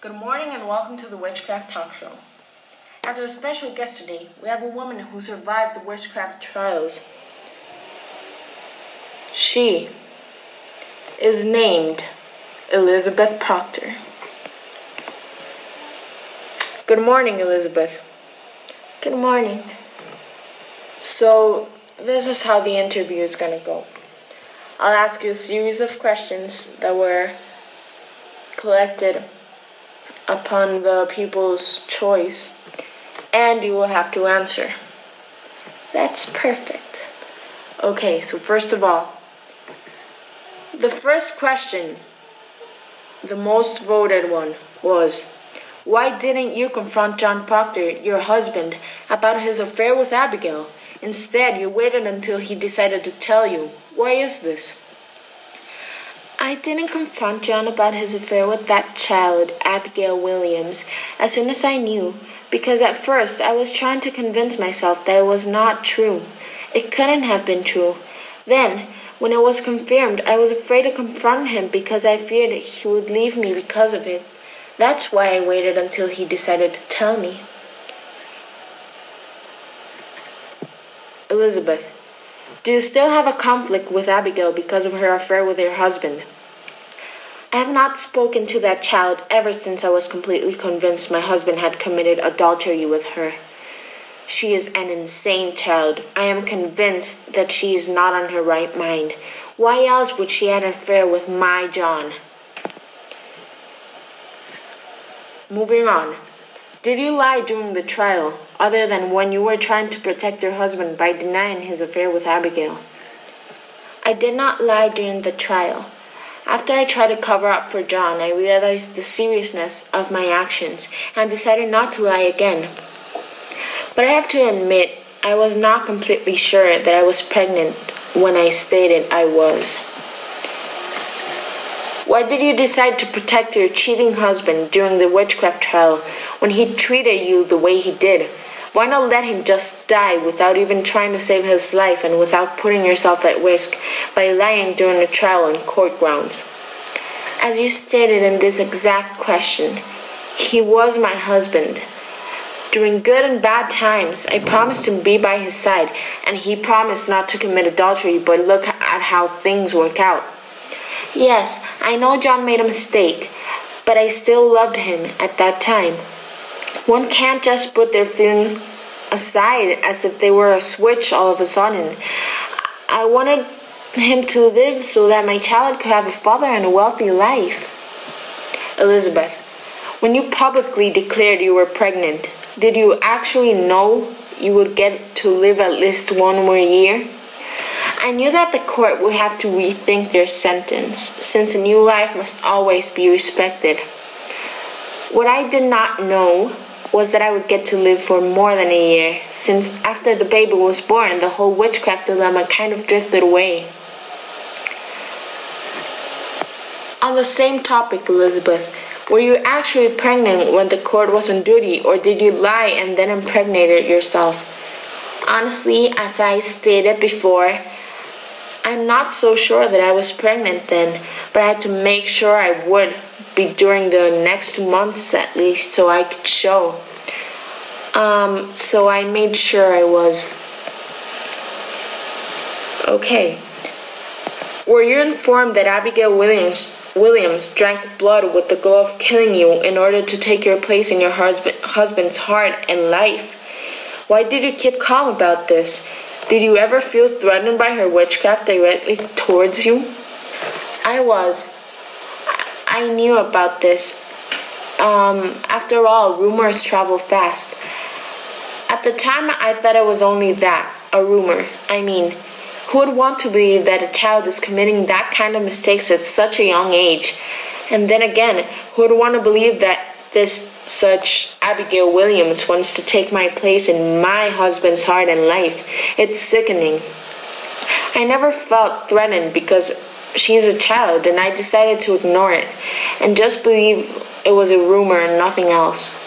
Good morning and welcome to the Witchcraft Talk Show. As our special guest today, we have a woman who survived the witchcraft trials. She is named Elizabeth Proctor. Good morning, Elizabeth. Good morning. So, this is how the interview is going to go. I'll ask you a series of questions that were collected upon the people's choice, and you will have to answer. That's perfect. Okay, so first of all, the first question, the most voted one, was, why didn't you confront John Proctor, your husband, about his affair with Abigail? Instead, you waited until he decided to tell you. Why is this? I didn't confront John about his affair with that child, Abigail Williams, as soon as I knew, because at first I was trying to convince myself that it was not true. It couldn't have been true. Then, when it was confirmed, I was afraid to confront him because I feared he would leave me because of it. That's why I waited until he decided to tell me. Elizabeth, do you still have a conflict with Abigail because of her affair with your husband? I have not spoken to that child ever since I was completely convinced my husband had committed adultery with her. She is an insane child. I am convinced that she is not on her right mind. Why else would she have an affair with my John? Moving on. Did you lie during the trial, other than when you were trying to protect your husband by denying his affair with Abigail? I did not lie during the trial. After I tried to cover up for John, I realized the seriousness of my actions and decided not to lie again. But I have to admit, I was not completely sure that I was pregnant when I stated I was. Why did you decide to protect your cheating husband during the witchcraft trial when he treated you the way he did? Why not let him just die without even trying to save his life and without putting yourself at risk by lying during the trial on court grounds? As you stated in this exact question, he was my husband. During good and bad times, I promised to be by his side, and he promised not to commit adultery, but look at how things work out. Yes, I know John made a mistake, but I still loved him at that time. One can't just put their feelings aside as if they were a switch all of a sudden. I wanted him to live so that my child could have a father and a wealthy life. Elizabeth, when you publicly declared you were pregnant, did you actually know you would get to live at least one more year? I knew that the court would have to rethink their sentence, since a new life must always be respected. What I did not know was that I would get to live for more than a year, since after the baby was born, the whole witchcraft dilemma kind of drifted away. On the same topic, Elizabeth, were you actually pregnant when the court was on duty, or did you lie and then impregnated yourself? Honestly, as I stated before, I'm not so sure that I was pregnant then, but I had to make sure I would be during the next months at least so I could show. So I made sure I was. Okay. Were you informed that Abigail Williams drank blood with the goal of killing you in order to take your place in your husband's heart and life? Why did you keep calm about this? Did you ever feel threatened by her witchcraft directly towards you? I knew about this. After all, rumors travel fast. At the time, I thought it was only that, a rumor. I mean, who would want to believe that a child is committing that kind of mistakes at such a young age? And then again, who would want to believe that such Abigail Williams wants to take my place in my husband's heart and life? It's sickening. I never felt threatened because she's a child, and I decided to ignore it and just believe it was a rumor and nothing else.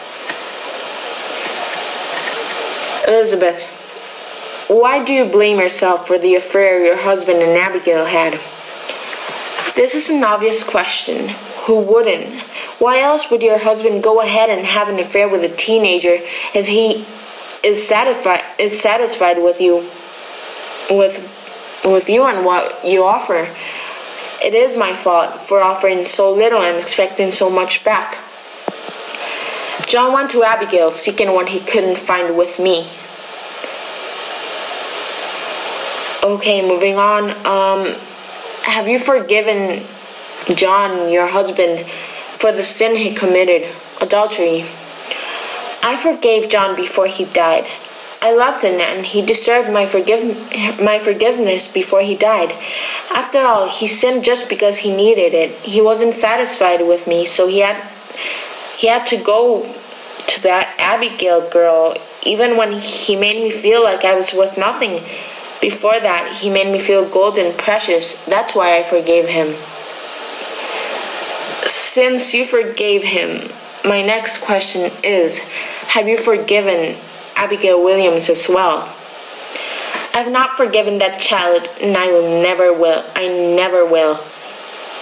Elizabeth, why do you blame yourself for the affair your husband and Abigail had? This is an obvious question. Who wouldn't? Why else would your husband go ahead and have an affair with a teenager if he is satisfied with you and what you offer? It is my fault for offering so little and expecting so much back. John went to Abigail seeking what he couldn't find with me. Okay, moving on. Have you forgiven John, your husband, for the sin he committed, adultery? I forgave John before he died. I loved him and he deserved my forgiveness before he died. After all, he sinned just because he needed it. He wasn't satisfied with me, so he had to go to that Abigail girl, even when he made me feel like I was worth nothing. Before that, he made me feel golden, precious. That's why I forgave him. Since you forgave him, my next question is, have you forgiven Abigail Williams as well? I've not forgiven that child, and I never will. I never will.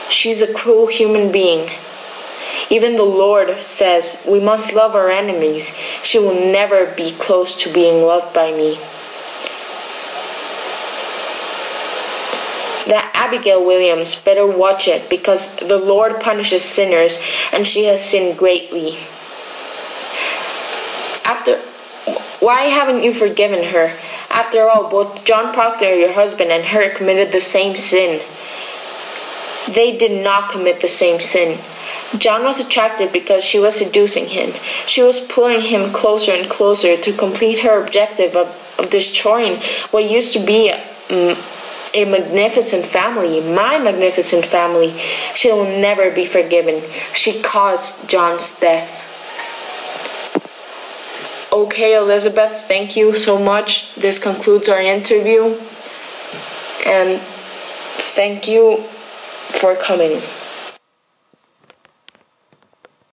She's a cruel human being. Even the Lord says we must love our enemies. She will never be close to being loved by me. That Abigail Williams, better watch it, because the Lord punishes sinners, and she has sinned greatly. Why haven't you forgiven her? After all, both John Proctor, your husband, and her committed the same sin. They did not commit the same sin. John was attracted because she was seducing him. She was pulling him closer and closer to complete her objective of destroying what used to be a magnificent family, my magnificent family. She will never be forgiven. She caused John's death. Okay, Elizabeth, thank you so much. This concludes our interview. And thank you for coming.